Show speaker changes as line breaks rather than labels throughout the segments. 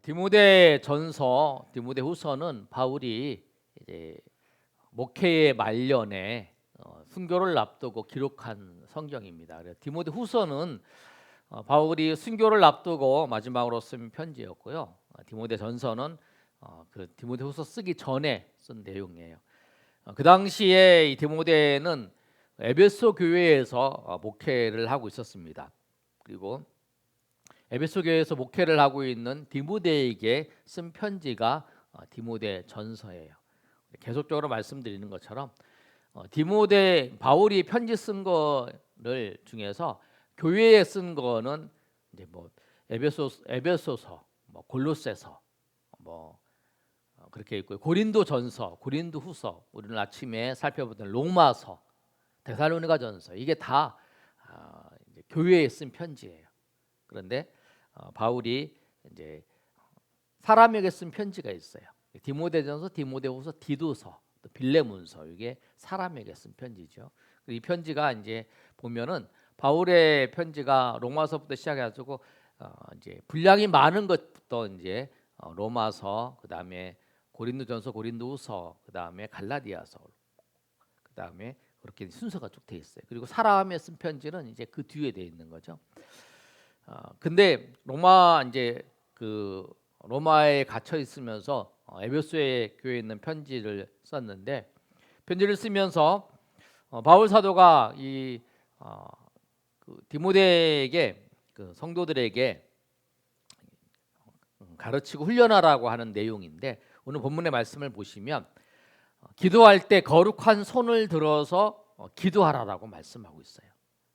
디모데전서, 디모데후서는 바울이 이제 목회의 말년에 순교를 앞두고 기록한 성경입니다. 그래서 디모데후서는 바울이 순교를 앞두고 마지막으로 쓴 편지였고요. 디모데전서는 그 디모데후서 쓰기 전에 쓴 내용이에요. 그 당시에 이 디모데는 에베소 교회에서 목회를 하고 있었습니다. 그리고 에베소 교회에서 목회를 하고 있는 디모데에게 쓴 편지가 디모데전서예요. 계속적으로 말씀드리는 것처럼 디모데 바울이 편지 쓴 거를 중에서 교회에 쓴 거는 이제 뭐 에베소서, 뭐 골로새서, 뭐 그렇게 있고요. 고린도전서, 고린도후서, 우리는 아침에 살펴보던 로마서, 데살로니가전서, 이게 다 이제 교회에 쓴 편지예요. 그런데 바울이 이제 사람에게 쓴 편지가 있어요. 디모데전서, 디모데후서, 디도서, 또 빌레몬서, 이게 사람에게 쓴 편지죠. 이 편지가 이제 보면은 바울의 편지가 로마서부터 시작해가지고 이제 분량이 많은 것부터 이제 로마서, 그 다음에 고린도전서, 고린도후서, 그 다음에 갈라디아서, 그 다음에 그렇게 순서가 쭉 돼 있어요. 그리고 사람에 쓴 편지는 이제 그 뒤에 돼 있는 거죠. 근데 로마에 갇혀 있으면서 에베소의 교회에 있는 편지를 썼는데, 편지를 쓰면서 바울 사도가 그 디모데에게, 그 성도들에게 가르치고 훈련하라고 하는 내용인데, 오늘 본문의 말씀을 보시면 기도할 때 거룩한 손을 들어서 기도하라라고 말씀하고 있어요.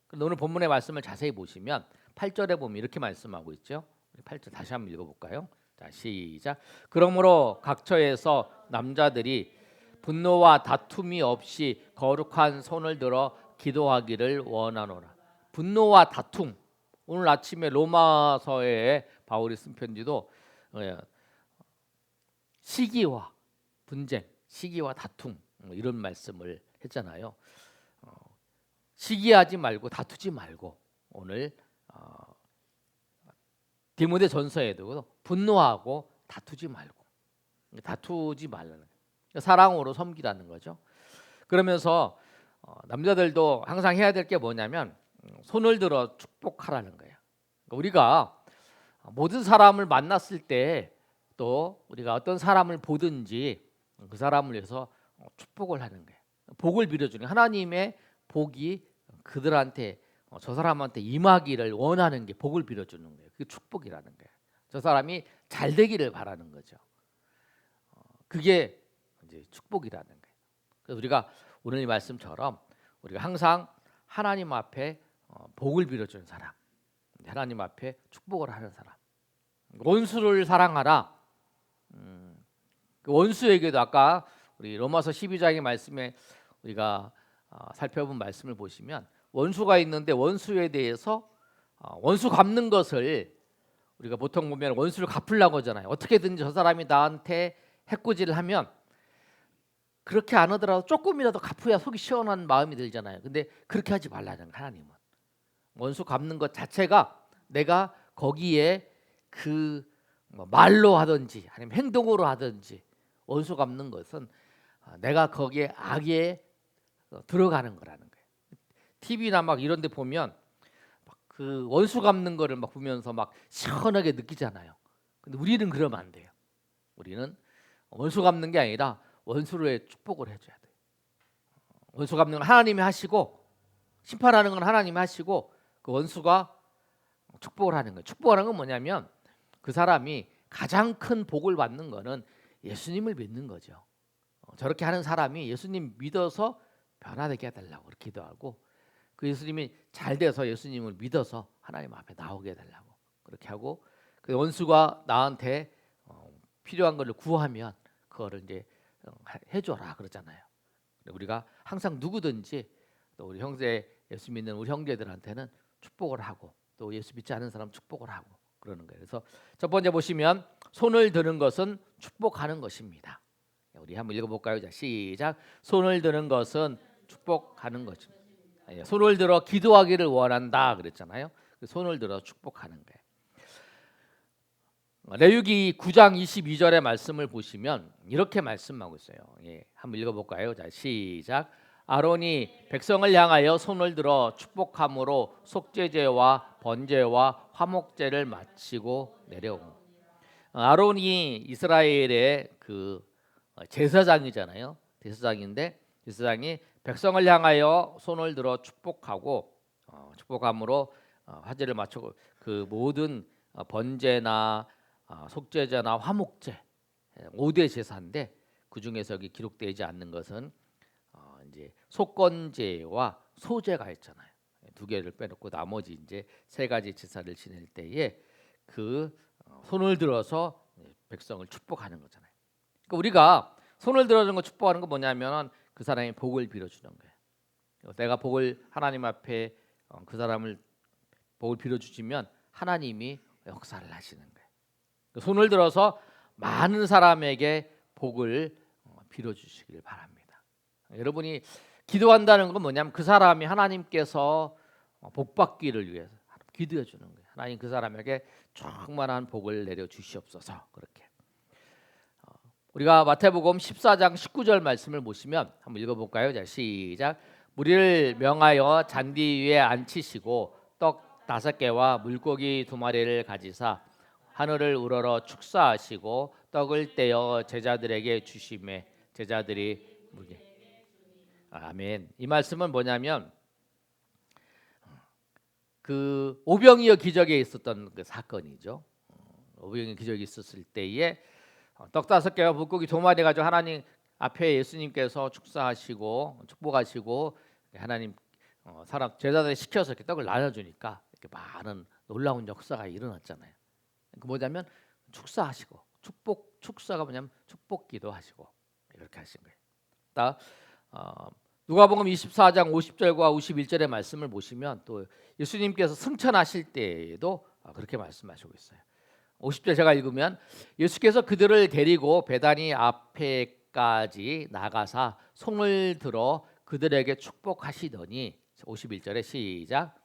그런데 오늘 본문의 말씀을 자세히 보시면 8절에 보면 이렇게 말씀하고 있죠. 8절 다시 한번 읽어볼까요? 자, 시작. 그러므로 각처에서 남자들이 분노와 다툼이 없이 거룩한 손을 들어 기도하기를 원하노라. 분노와 다툼. 오늘 아침에 로마서에 바울이 쓴 편지도 시기와 분쟁, 시기와 다툼, 이런 말씀을 했잖아요. 시기하지 말고 다투지 말고, 오늘 디모데전서에도 분노하고 다투지 말라는 거예요. 사랑으로 섬기라는 거죠. 그러면서 남자들도 항상 해야 될 게 뭐냐면 손을 들어 축복하라는 거예요. 우리가 모든 사람을 만났을 때, 또 우리가 어떤 사람을 보든지 그 사람을 위해서 축복을 하는 거예요. 복을 빌어주는, 하나님의 복이 그들한테, 저 사람한테 임하기를 원하는 게 복을 빌어주는 거예요. 그게 축복이라는 거예요. 저 사람이 잘 되기를 바라는 거죠. 그게 이제 축복이라는 거예요. 그래서 우리가 오늘 이 말씀처럼 우리가 항상 하나님 앞에 복을 빌어주는 사람, 하나님 앞에 축복을 하는 사람, 원수를 사랑하라. 그 원수에게도, 아까 우리 로마서 12장의 말씀에 우리가 살펴본 말씀을 보시면, 원수가 있는데 원수에 대해서 원수 갚는 것을, 우리가 보통 보면 원수를 갚으려고 하잖아요. 어떻게든지 저 사람이 나한테 해코지를 하면 그렇게 안 하더라도 조금이라도 갚아야 속이 시원한 마음이 들잖아요. 근데 그렇게 하지 말라는 거예요. 하나님은 원수 갚는 것 자체가, 내가 거기에 그 말로 하든지 아니면 행동으로 하든지 원수 갚는 것은 내가 거기에 악에 들어가는 거라는 거예요. TV나 막 이런 데 보면 그 원수 갚는 거를 막 보면서 막 시원하게 느끼잖아요. 근데 우리는 그러면 안 돼요. 우리는 원수 갚는 게 아니라 원수로의 축복을 해줘야 돼요. 원수 갚는 건 하나님이 하시고, 심판하는 건 하나님이 하시고, 그 원수가 축복을 하는 거예요. 축복하는 건 뭐냐면, 그 사람이 가장 큰 복을 받는 거는 예수님을 믿는 거죠. 저렇게 하는 사람이 예수님 믿어서 변화되게 해달라고 그렇게 기도하고, 그 예수님이 잘 돼서 예수님을 믿어서 하나님 앞에 나오게 해달라고 그렇게 하고, 그 원수가 나한테 필요한 걸 구하면 그거를 이제 해줘라 그러잖아요. 우리가 항상 누구든지, 또 우리 형제, 예수 믿는 우리 형제들한테는 축복을 하고, 또 예수 믿지 않은 사람 축복을 하고 그러는 거예요. 그래서 첫 번째 보시면 손을 드는 것은 축복하는 것입니다. 우리 한번 읽어볼까요? 자, 시작. 손을 드는 것은 축복하는 것입니다. 손을 들어 기도하기를 원한다 그랬잖아요. 손을 들어 축복하는 거예요. 레위기 9장 22절의 말씀을 보시면 이렇게 말씀하고 있어요. 예, 한번 읽어볼까요? 자, 시작. 아론이 백성을 향하여 손을 들어 축복함으로 속죄제와 번제와 화목제를 마치고 내려오고. 아론이 이스라엘의 그 제사장이잖아요. 제사장인데 제사장이 백성을 향하여 손을 들어 축복하고 축복함으로 화제를 마치고 그 모든 번제나 속죄제나 화목제 5대 제사인데 그 중에서 여기 기록되지 않는 것은 이제 속건제와 소제가 있잖아요. 두 개를 빼놓고 나머지 이제 세 가지 제사를 지낼 때에 그 손을 들어서 백성을 축복하는 거잖아요. 그러니까 우리가 손을 들어주는 거 축복하는 거 뭐냐면 그 사람이 복을 빌어주는 거예요. 내가 복을 하나님 앞에 그 사람을 복을 빌어주시면 하나님이 역사를 하시는 거예요. 손을 들어서 많은 사람에게 복을 빌어주시길 바랍니다. 여러분이 기도한다는 건 뭐냐면 그 사람이 하나님께서 복 받기를 위해서 기도해 주는 거예요. 하나님 그 사람에게 충만한 복을 내려 주시옵소서. 그렇게 우리가 마태복음 14장 19절 말씀을 보시면 한번 읽어볼까요? 자, 시작. 무리를 명하여 잔디 위에 앉히시고 떡 5개와 물고기 2마리를 가지사 하늘을 우러러 축사하시고 떡을 떼어 제자들에게 주시매 제자들이 무게. 아멘. 이 말씀은 뭐냐면 그 오병이어 기적에 있었던 그 사건이죠. 오병이어 기적이 있었을 때에 떡 5개와 물고기 2마리 가지고 하나님 앞에 예수님께서 축사하시고 축복하시고 하나님 사람 제자들이 시켜서 이렇게 떡을 나눠주니까 이렇게 많은 놀라운 역사가 일어났잖아요. 그 뭐냐면 축사하시고 축사가 뭐냐면 축복기도 하시고 이렇게 하신 거예요. 딱 누가복음 24장 50절과 51절의 말씀을 보시면 또 예수님께서 승천하실 때에도 그렇게 말씀하시고 있어요. 50절 제가 읽으면 예수께서 그들을 데리고 베다니 앞에까지 나가사 손을 들어 그들에게 축복하시더니 51절에 시작.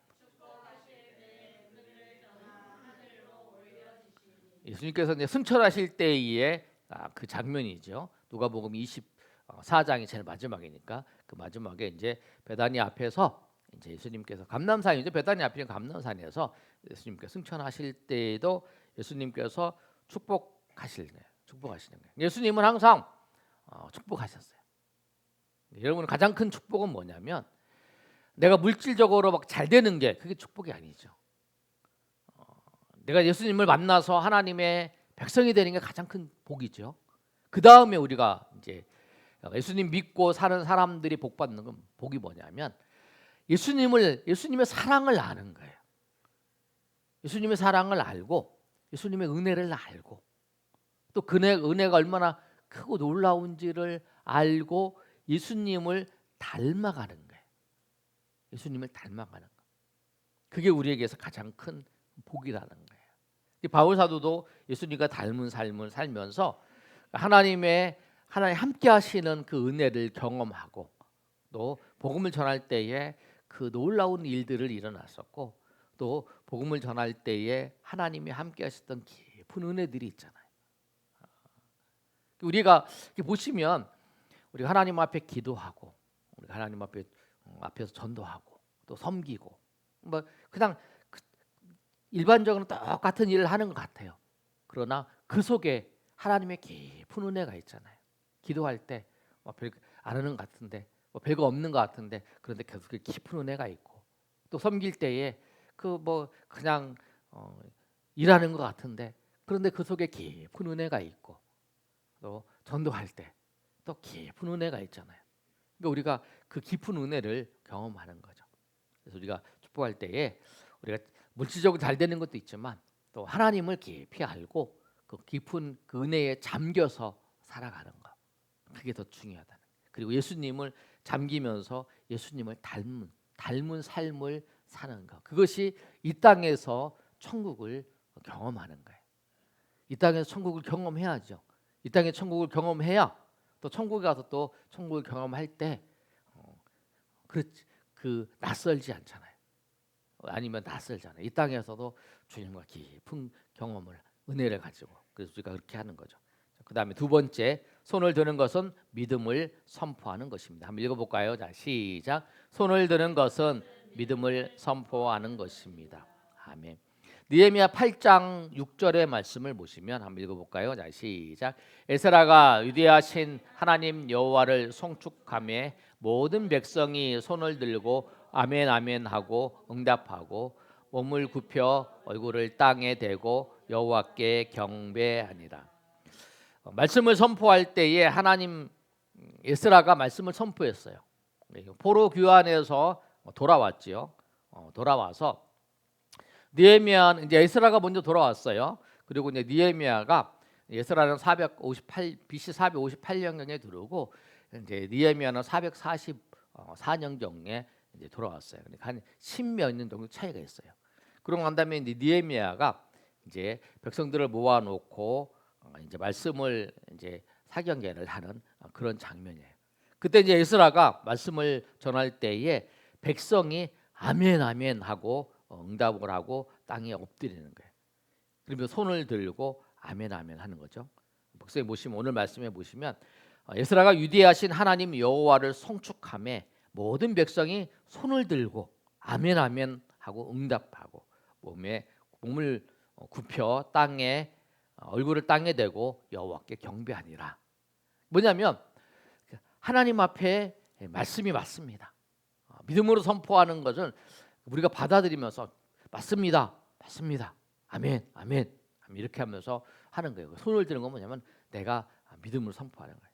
예수님께서 이제 승천하실 때의 그 장면이죠. 누가복음 24장이 제일 마지막이니까 그 마지막에 이제 베다니 앞에서 이제 예수님께서 감람산이죠. 베다니 앞에 감람산에서 예수님께서 승천하실 때에도 예수님께서 축복하시는 거예요. 예수님은 항상 축복하셨어요. 여러분 가장 큰 축복은 뭐냐면 내가 물질적으로 막 잘 되는 게 그게 축복이 아니죠. 내가 예수님을 만나서 하나님의 백성이 되는 게 가장 큰 복이죠. 그 다음에 우리가 이제 예수님 믿고 사는 사람들이 복 받는 건 복이 뭐냐면 예수님의 사랑을 아는 거예요. 예수님의 사랑을 알고 예수님의 은혜를 알고 또 그 은혜가 얼마나 크고 놀라운지를 알고 예수님을 닮아가는 거예요. 예수님을 닮아가는 거. 그게 우리에게서 가장 큰 복이라는 거예요. 바울 사도도 예수님과 닮은 삶을 살면서 하나님 함께 하시는 그 은혜를 경험하고 또 복음을 전할 때에 그 놀라운 일들을 일어났었고 또 복음을 전할 때에 하나님이 함께 하셨던 깊은 은혜들이 있잖아요. 우리가 보시면 우리가 하나님 앞에 기도하고 우리가 하나님 앞에서 전도하고 또 섬기고 뭐 그냥 일반적으로 똑같은 일을 하는 것 같아요. 그러나 그 속에 하나님의 깊은 은혜가 있잖아요. 기도할 때 별거 안 하는 것 같은데 별거 없는 것 같은데 그런데 계속 깊은 은혜가 있고 또 섬길 때에 그냥 일하는 것 같은데 그런데 그 속에 깊은 은혜가 있고 또 전도할 때 또 깊은 은혜가 있잖아요. 그러니까 우리가 그 깊은 은혜를 경험하는 거죠. 그래서 우리가 축복할 때에 우리가 물질적으로 잘 되는 것도 있지만 또 하나님을 깊이 알고 그 깊은 그 은혜에 잠겨서 살아가는 것 그게 더 중요하다는 거예요. 그리고 예수님을 잠기면서 예수님을 닮은 삶을 사는 것 그것이 이 땅에서 천국을 경험하는 거예요. 이 땅에서 천국을 경험해야죠. 이 땅에 천국을 경험해야 또 천국에 가서 또 천국을 경험할 때 그 낯설지 않잖아요. 아니면 낯설잖아요. 이 땅에서도 주님과 깊은 경험을 은혜를 가지고. 그래서 우리가 그렇게 하는 거죠. 그다음에 두 번째, 손을 드는 것은 믿음을 선포하는 것입니다. 한번 읽어볼까요? 자, 시작. 손을 드는 것은 믿음을 선포하는 것입니다. 아멘. 느헤미야 8장 6절의 말씀을 보시면 한번 읽어볼까요? 자, 시작. 에스라가 위대하신 하나님 여호와를 송축하며 모든 백성이 손을 들고 아멘 아멘 하고 응답하고 몸을 굽혀 얼굴을 땅에 대고 여호와께 경배하니라. 말씀을 선포할 때에 하나님 에스라가 말씀을 선포했어요. 포로 귀환에서 돌아왔지요. 돌아와서 느헤미야 이제 에스라가 먼저 돌아왔어요. 그리고 이제 느헤미야가 에스라는 458 BC 458년경에 들어오고 이제 느헤미야는 444년경에 이제 돌아왔어요. 그러니까 한 10몇 년 정도 차이가 있어요. 그러고 난 다음에 이제 느헤미야가 이제 백성들을 모아놓고 이제 말씀을 이제 사경계를 하는 그런 장면이에요. 그때 이제 에스라가 말씀을 전할 때에 백성이 아멘 아멘 하고 응답을 하고 땅에 엎드리는 거예요. 그러면 손을 들고 아멘 아멘 하는 거죠. 목사님 보시면 오늘 말씀에 보시면 에스라가 위대하신 하나님 여호와를 송축하며 모든 백성이 손을 들고 아멘 아멘 하고 응답하고 몸을 굽혀 땅에 얼굴을 땅에 대고 여호와께 경배하니라. 뭐냐면 하나님 앞에 말씀이 맞습니다. 믿음으로 선포하는 것은 우리가 받아들이면서 맞습니다, 맞습니다, 아멘, 아멘 이렇게 하면서 하는 거예요. 손을 드는 건 뭐냐면 내가 믿음으로 선포하는 거예요.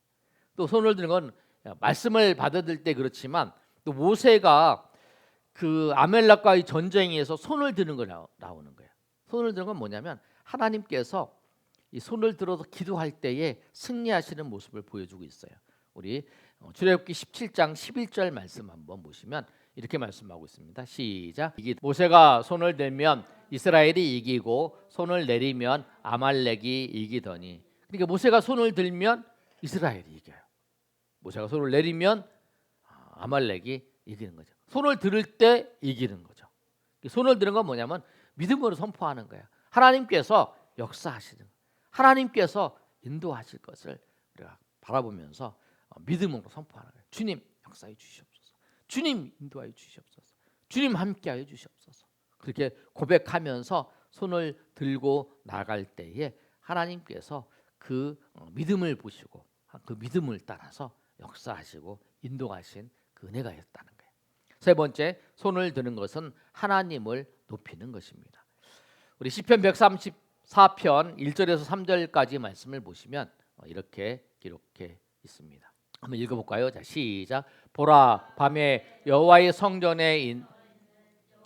또 손을 드는 건 말씀을 받아들일 때 그렇지만 또 모세가 그 아멜렉과의 전쟁에서 손을 드는 거 나오는 거예요. 손을 드는 건 뭐냐면 하나님께서 이 손을 들어서 기도할 때에 승리하시는 모습을 보여주고 있어요. 우리 출애굽기 17장 11절 말씀 한번 보시면 이렇게 말씀하고 있습니다. 시작. 모세가 손을 들면 이스라엘이 이기고 손을 내리면 아말렉이 이기더니. 그러니까 모세가 손을 들면 이스라엘이 이겨요. 모세가 손을 내리면 아말렉이 이기는 거죠. 손을 들을 때 이기는 거죠. 손을 드는 건 뭐냐면 믿음으로 선포하는 거예요. 하나님께서 역사하시는 거예요. 하나님께서 인도하실 것을 우리가 바라보면서 믿음으로 선포하는 거예요. 주님 역사해 주시옵소서. 주님 인도하여 주시옵소서. 주님 함께하여 주시옵소서. 그렇게 고백하면서 손을 들고 나갈 때에 하나님께서 그 믿음을 보시고 그 믿음을 따라서 역사하시고 인도하신 그 은혜가 있다는 거예요. 세 번째, 손을 드는 것은 하나님을 높이는 것입니다. 우리 시편 134편 1절에서 3절까지 말씀을 보시면 이렇게 기록해 있습니다. 한번 읽어볼까요? 자, 시작. 보라, 밤에 여호와의 성전에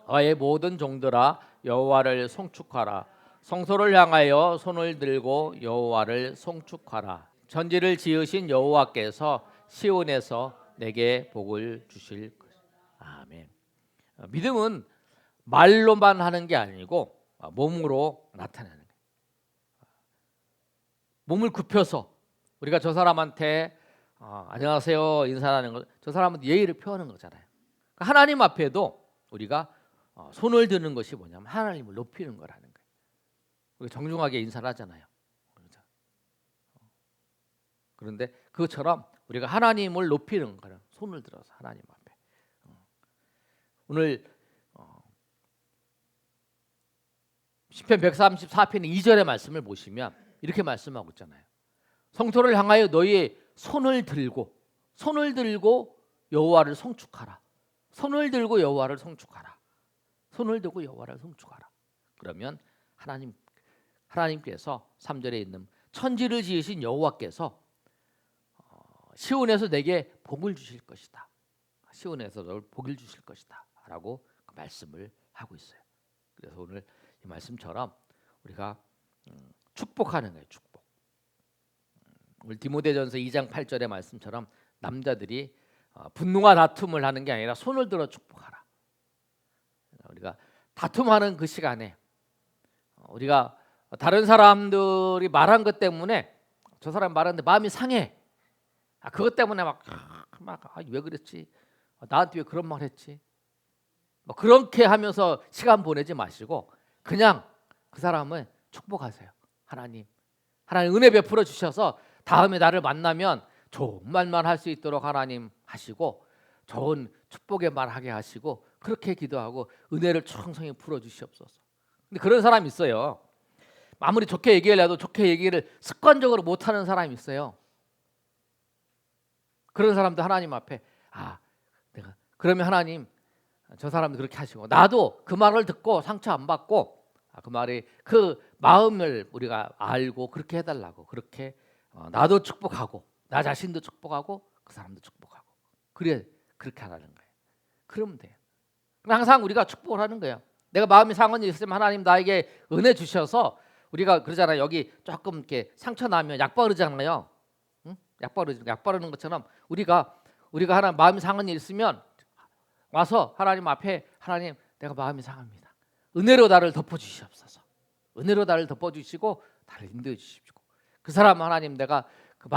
여호와의 모든 종들아 여호와를 송축하라. 성소를 향하여 손을 들고 여호와를 송축하라. 천지를 지으신 여호와께서 시온에서 내게 복을 주실 것이다. 아멘. 믿음은 말로만 하는 게 아니고 몸으로 나타내는 거예요. 몸을 굽혀서 우리가 저 사람한테 안녕하세요 인사하는 것, 저 사람은 예의를 표하는 거잖아요. 그러니까 하나님 앞에도 우리가 손을 드는 것이 뭐냐면 하나님을 높이는 거라는 거예요. 우리가 정중하게 인사를 하잖아요. 그런데 그것처럼 우리가 하나님을 높이는 거는 손을 들어서 하나님 앞에. 오늘 시편 134편 2절의 말씀을 보시면 이렇게 말씀하고 있잖아요. 성소를 향하여 너희의 손을 들고 여호와를 송축하라. 손을 들고 여호와를 송축하라. 손을 들고 여호와를 송축하라. 그러면 하나님께서 3절에 있는 천지를 지으신 여호와께서 시온에서 내게 복을 주실 것이다. 시온에서 너를 복을 주실 것이다. 라고 그 말씀을 하고 있어요. 그래서 오늘 이 말씀처럼 우리가 축복하는 거예요. 축복. 오늘 디모데전서 2장 8절의 말씀처럼 남자들이 분노와 다툼을 하는 게 아니라 손을 들어 축복하라. 우리가 다툼하는 그 시간에 우리가 다른 사람들이 말한 것 때문에 저 사람 말하는데 마음이 상해. 그것 때문에 왜 그랬지? 나한테 왜 그런 말 했지? 그렇게 하면서 시간 보내지 마시고 그냥 그 사람을 축복하세요. 하나님 은혜 베풀어 주셔서 다음에 나를 만나면 좋은 말만 할 수 있도록 하나님 하시고 좋은 축복의 말 하게 하시고 그렇게 기도하고 은혜를 충성히 풀어 주시옵소서. 근데 그런 사람이 있어요. 아무리 좋게 얘기를 해도 좋게 얘기를 습관적으로 못하는 사람이 있어요. 그런 사람도 하나님 앞에 내가 그러면 하나님 저 사람도 그렇게 하시고 나도 그 말을 듣고 상처 안 받고 그 말이 그 마음을 우리가 알고 그렇게 해달라고 그렇게 나도 축복하고 나 자신도 축복하고 그 사람도 축복하고 그렇게 하라는 거예요. 그러면 돼요. 항상 우리가 축복을 하는 거예요. 내가 마음이 상한 일이 있으면 하나님 나에게 은혜 주셔서 우리가 그러잖아요. 여기 조금 이렇게 상처 나면 약 바르잖아요. 응? 약 바르는 것처럼 우리가 하나님 마음이 상한 일이 있으면 와서 하나님 앞에 하나님 내가 마음이 상합니다. 은혜로 나를 덮어주시옵소서. 은혜로 나를 덮어주시고 나를 인도해 주십시오. 그 사람 하나님 내가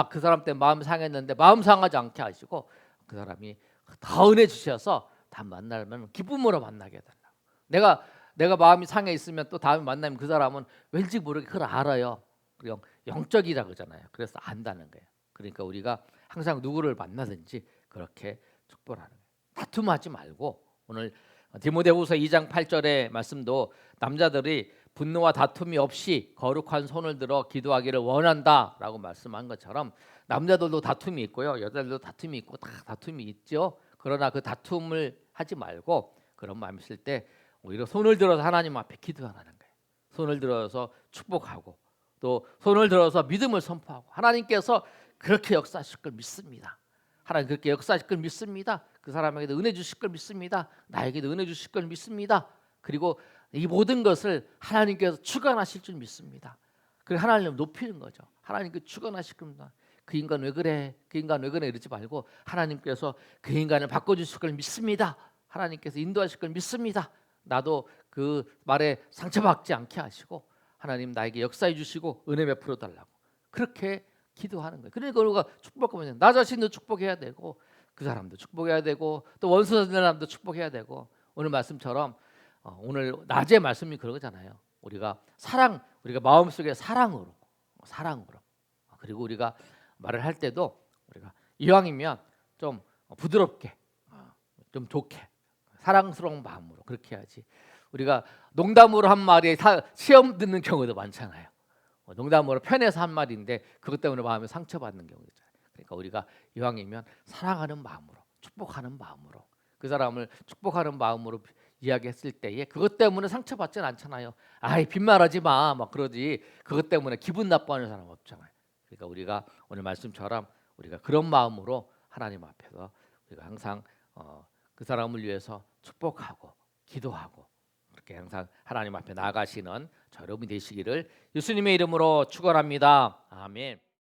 그 사람 때문에 마음 상했는데 마음 상하지 않게 하시고 그 사람이 더 은혜 주셔서 다음 만나면 기쁨으로 만나게 해달라고. 내가 마음이 상해 있으면 또 다음에 만나면 그 사람은 왠지 모르게 그걸 알아요. 영적이라 그러잖아요. 그래서 안다는 거예요. 그러니까 우리가 항상 누구를 만나든지 그렇게 축복하는 거예요. 다툼하지 말고 오늘 디모데후서 2장 8절의 말씀도 남자들이 분노와 다툼이 없이 거룩한 손을 들어 기도하기를 원한다라고 말씀한 것처럼 남자들도 다툼이 있고요. 여자들도 다툼이 있고 다 다툼이 있죠. 그러나 그 다툼을 하지 말고 그런 마음 있을 때 오히려 손을 들어서 하나님 앞에 기도하라는 거예요. 손을 들어서 축복하고 또 손을 들어서 믿음을 선포하고 하나님께서 그렇게 역사하실 걸 믿습니다. 하나님 그렇게 역사하실 걸 믿습니다. 그 사람에게도 은혜 주실 걸 믿습니다. 나에게도 은혜 주실 걸 믿습니다. 그리고 이 모든 것을 하나님께서 주관하실 줄 믿습니다. 그리고 하나님을 높이는 거죠. 하나님께 주관하실 겁니다. 그 인간 왜 그래? 그 인간 왜 그래? 이러지 말고 하나님께서 그 인간을 바꿔주실 걸 믿습니다. 하나님께서 인도하실 걸 믿습니다. 나도 그 말에 상처받지 않게 하시고 하나님 나에게 역사해 주시고 은혜 베풀어 달라고 그렇게 기도하는 거예요. 그러니까 우리가 축복하면 나 자신도 축복해야 되고 그 사람도 축복해야 되고 또 원수 사람도 축복해야 되고 오늘 말씀처럼 오늘 낮의 말씀이 그러잖아요. 우리가 마음속에 사랑으로 그리고 우리가 말을 할 때도 우리가 이왕이면 좀 부드럽게 좀 좋게 사랑스러운 마음으로 그렇게 해야지. 우리가 농담으로 한 말이 시험 듣는 경우도 많잖아요. 농담으로 편해서 한 말인데 그것 때문에 마음에 상처받는 경우도 있잖아요. 그러니까 우리가 이왕이면 사랑하는 마음으로 축복하는 마음으로 그 사람을 축복하는 마음으로 이야기했을 때에 그것 때문에 상처받지는 않잖아요. 빈말하지 마 막 그러지 그것 때문에 기분 나빠하는 사람 없잖아요. 그러니까 우리가 오늘 말씀처럼 우리가 그런 마음으로 하나님 앞에서 우리가 항상 그 사람을 위해서 축복하고 기도하고 그렇게 항상 하나님 앞에 나아가시는 저 여러분이 되시기를 예수님의 이름으로 축원합니다. 아멘.